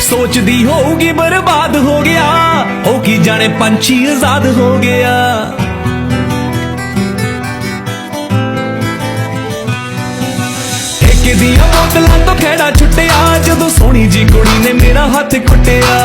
सोचदी होगी बर्बाद हो गया, हो की जाने पंछी आजाद हो गया। ठेके दियां बोतलां तो खैड़ा छुट्टिया, जदों सोहनी जी कुड़ी ने मेरा हथ कुटिया।